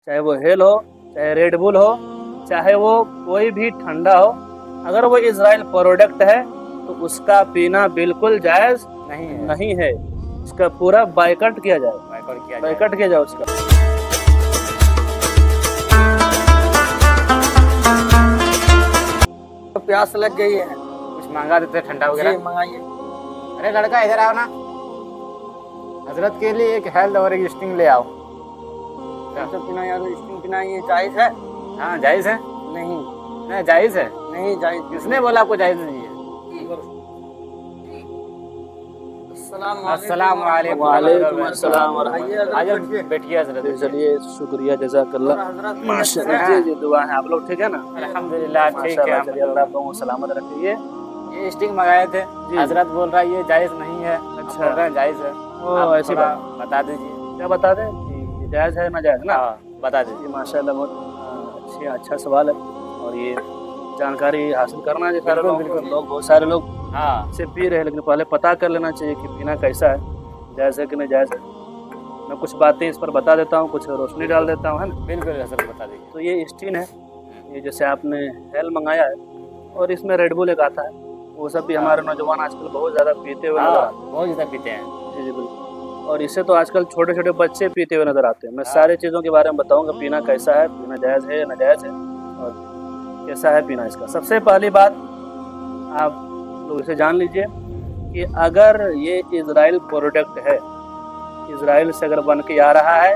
चाहे वो हेल हो, चाहे रेडबुल हो, चाहे वो कोई भी ठंडा हो, अगर वो इजराइल प्रोडक्ट है तो उसका पीना बिल्कुल जायज़ नहीं है। उसका पूरा बायकॉट किया जाए, बायकॉट किया जाए उसका। तो प्यास लग गई है, कुछ मंगा देते ठंडा वगैरह। मंगाइए। अरे लड़का इधर आओ ना, हजरत के लिए एक हेल्थ और एक स्टिंग ले आओ। तो पीना यार, स्टिंग पीना ये जायज़ है? हाँ जायज़ है। नहीं जायज़ है। नहीं जायज़। किसने बोला आपको जायज़ नहीं है? अस्सलाम वालेकुम। वालेकुम अस्सलाम। बैठिए हजरत। चलिए, शुक्रिया, जज़ाकल्लाह। माशाअल्लाह। जी जी, दुआ है। आप लोग ठीक है ना? अल्हम्दुलिल्लाह ठीक है। चलिए, अल्लाह आप लोगों को सलामत रखिए। ये स्टिंग मंगाए थे, हजरत बोल रहा है ये जायज़ नहीं है। अच्छा, बोल रहे हैं जायज़ है। ओ ऐसी बात, बता दीजिए। क्या बता दें कि ये जायज़ है ना जायज़ ना? बता दीजिए। माशाअल्लाह, बहुत अच्छा सवाल है और ये जानकारी हासिल करना चाहिए सारे लोग। बहुत सारे लोग से पी रहे हैं, लेकिन पहले पता कर लेना चाहिए कि पीना कैसा है, जायज़ है कि नहीं जायज़ है। मैं कुछ बातें इस पर बता देता हूँ, कुछ रोशनी डाल देता हूँ, है ना? बिल्कुल हजरत बता दीजिए। तो ये स्टिन है, ये जैसे आपने हेल मंगाया है और इसमें रेडबुल एक आता है, वो सब भी हमारे नौजवान आजकल बहुत ज़्यादा पीते हुए नजर आते हैं। बहुत ज़्यादा पीते हैं। जी जी बिल्कुल। और इसे तो आजकल छोटे छोटे बच्चे पीते हुए नजर आते हैं। मैं सारी चीज़ों के बारे में बताऊँगा, पीना कैसा है, पीना जायज़ है या नाजायज़ है और कैसा है पीना इसका। सबसे पहली बात आप लोग इसे जान लीजिए कि अगर ये इजराइल प्रोडक्ट है, इजराइल से अगर बन के आ रहा है,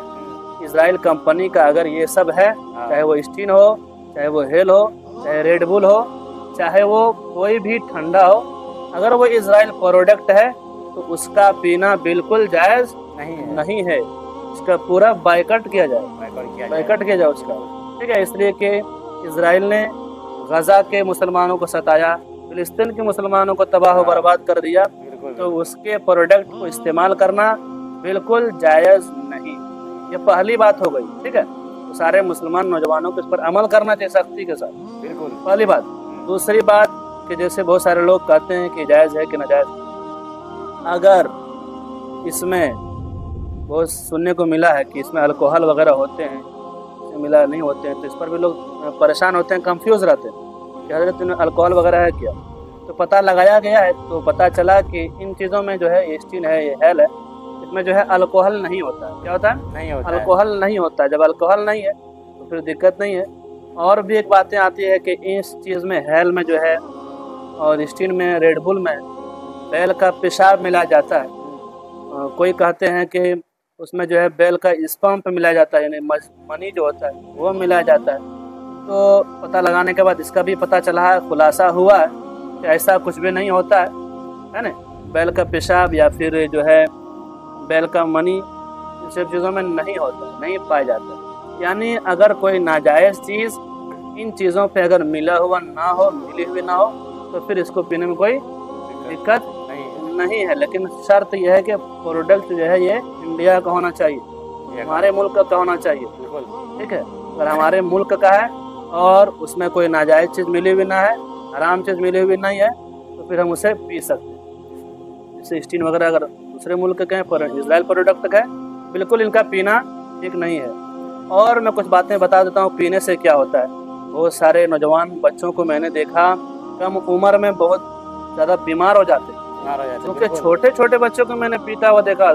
इजराइल कंपनी का अगर ये सब है, चाहे वो स्टिन हो, चाहे वो हेल हो, चाहे रेडबुल हो, चाहे वो कोई भी ठंडा हो, अगर वो इजराइल प्रोडक्ट है तो उसका पीना बिल्कुल जायज़ नहीं है। उसका पूरा बायकॉट किया जाए, बायकॉट किया जाए उसका। ठीक है, इसलिए कि इजराइल ने गजा के मुसलमानों को सताया, फिलिस्तीन के मुसलमानों को तबाह व बर्बाद कर दिया, तो उसके प्रोडक्ट को इस्तेमाल करना बिल्कुल जायज़ नहीं। ये पहली बात हो गई। ठीक है, तो सारे मुसलमान नौजवानों को इस पर अमल करना चाहिए सख्ती के साथ, बिल्कुल पहली बात। दूसरी बात कि जैसे बहुत सारे लोग कहते हैं कि जायज़ है कि नाजायज़, अगर इसमें बहुत सुनने को मिला है कि इसमें अल्कोहल वगैरह होते हैं, मिला नहीं होते हैं, तो इस पर भी लोग परेशान होते हैं, कंफ्यूज रहते हैं कि हजरत इनमें अल्कोहल वगैरह है क्या। तो पता लगाया गया है, तो पता चला कि इन चीज़ों में जो है, ये स्टिन है, ये हेल है, इसमें जो है अल्कोहल नहीं होता है। क्या होता है? नहीं होता। अल्कोहल नहीं होता है। जब अल्कोहल नहीं है तो फिर दिक्कत नहीं है। और भी एक बातें आती है कि इस चीज़ में, हेल में जो है और स्टिन में, रेडबुल में बैल का पेशाब मिला जाता है। कोई कहते हैं कि उसमें जो है बैल का स्पर्म मिलाया जाता है, यानी मनी जो होता है वो मिलाया जाता है। तो पता लगाने के बाद इसका भी पता चला है, खुलासा हुआ है कि ऐसा कुछ भी नहीं होता है ना। बैल का पेशाब या फिर जो है बैल का मनी, इन सब चीज़ों में नहीं होता, नहीं पाया जाता। यानी अगर कोई नाजायज़ चीज़ इन चीज़ों पे अगर मिला हुआ ना हो, मिली हुई ना हो, तो फिर इसको पीने में कोई दिक्कत नहीं है। लेकिन शर्त यह है कि प्रोडक्ट जो है ये इंडिया का होना चाहिए, हमारे मुल्क का होना चाहिए। ठीक है, अगर हमारे मुल्क का है और उसमें कोई नाजायज़ चीज़ मिली हुई ना है, हराम चीज़ मिली हुई नहीं है, तो फिर हम उसे पी सकते हैं। जैसे स्टिन वगैरह अगर दूसरे मुल्क के हैं, पर इजराइल प्रोडक्ट का है, बिल्कुल इनका पीना ठीक नहीं है। और मैं कुछ बातें बता देता हूँ पीने से क्या होता है। बहुत सारे नौजवान बच्चों को मैंने देखा कम उम्र में बहुत ज़्यादा बीमार हो जाते हैं, क्योंकि छोटे छोटे बच्चों को मैंने पीता हुआ देखा।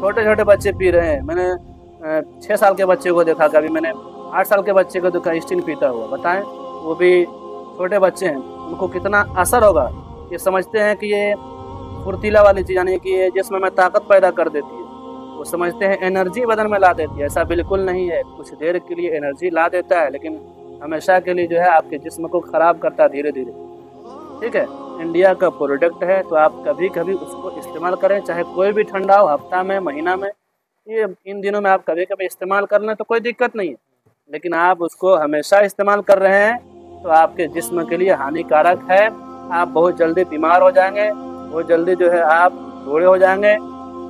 छोटे छोटे बच्चे पी रहे हैं। मैंने 6 साल के बच्चे को देखा, कभी मैंने 8 साल के बच्चे को देखा स्टिन पीता हुआ। बताएं, वो भी छोटे बच्चे हैं, उनको कितना असर होगा। ये समझते हैं कि ये फुर्तीला वाली चीज़, यानी कि ये जिस्म में ताकत पैदा कर देती है। वो समझते हैं एनर्जी बदन में ला देती है। ऐसा बिल्कुल नहीं है। कुछ देर के लिए एनर्जी ला देता है, लेकिन हमेशा के लिए जो है आपके जिस्म को ख़राब करता है धीरे धीरे। ठीक है, इंडिया का प्रोडक्ट है, तो आप कभी कभी उसको इस्तेमाल करें, चाहे कोई भी ठंडा हो, हफ्ता में, महीना में, ये इन दिनों में आप कभी कभी इस्तेमाल कर लें तो कोई दिक्कत नहीं है। लेकिन आप उसको हमेशा इस्तेमाल कर रहे हैं तो आपके जिस्म के लिए हानिकारक है। आप बहुत जल्दी बीमार हो जाएंगे, बहुत जल्दी जो है आप बूढ़े हो जाएंगे,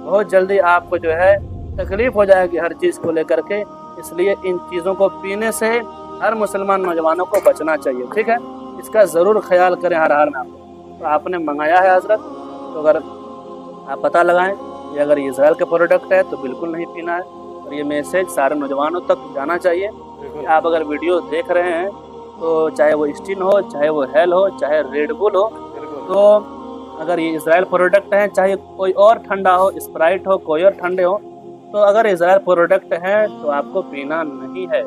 बहुत जल्दी आपको जो है तकलीफ़ हो जाएगी हर चीज़ को लेकर के। इसलिए इन चीज़ों को पीने से हर मुसलमान नौजवानों को बचना चाहिए। ठीक है, इसका ज़रूर ख्याल करें हर हाल में। आप तो आपने मंगाया है हजरत, तो अगर आप पता लगाएं ये अगर इजराइल का प्रोडक्ट है तो बिल्कुल नहीं पीना है। और ये मैसेज सारे नौजवानों तक जाना चाहिए कि आप अगर वीडियो देख रहे हैं तो चाहे वो स्टीन हो, चाहे वो हेल हो, चाहे रेडबुल हो, तो अगर ये इजराइल प्रोडक्ट हैं, चाहे कोई और ठंडा हो, स्प्राइट हो, कोई और ठंडे हो, तो अगर इजराइल प्रोडक्ट हैं तो आपको पीना नहीं है।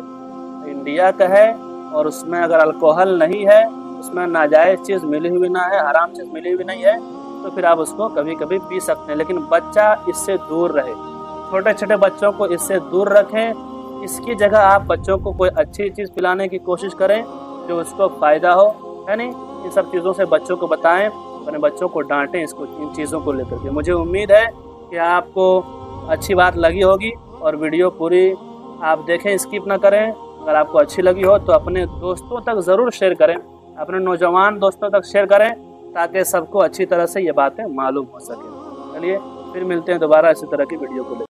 इंडिया का है और उसमें अगर अल्कोहल नहीं है, उसमें नाजायज़ चीज़ मिली हुई ना है, हराम चीज़ मिली हुई नहीं है, तो फिर आप उसको कभी कभी पी सकते हैं। लेकिन बच्चा इससे दूर रहे, छोटे छोटे बच्चों को इससे दूर रखें। इसकी जगह आप बच्चों को कोई अच्छी चीज़ पिलाने की कोशिश करें जो उसको फ़ायदा हो, है नहीं। इन सब चीज़ों से बच्चों को बताएं, अपने बच्चों को डांटें इसको, इन चीज़ों को लेकर के। मुझे उम्मीद है कि आपको अच्छी बात लगी होगी और वीडियो पूरी आप देखें, स्किप ना करें। अगर आपको अच्छी लगी हो तो अपने दोस्तों तक ज़रूर शेयर करें, अपने नौजवान दोस्तों तक शेयर करें, ताकि सबको अच्छी तरह से ये बातें मालूम हो सके। चलिए फिर मिलते हैं दोबारा इसी तरह की वीडियो को लेकर।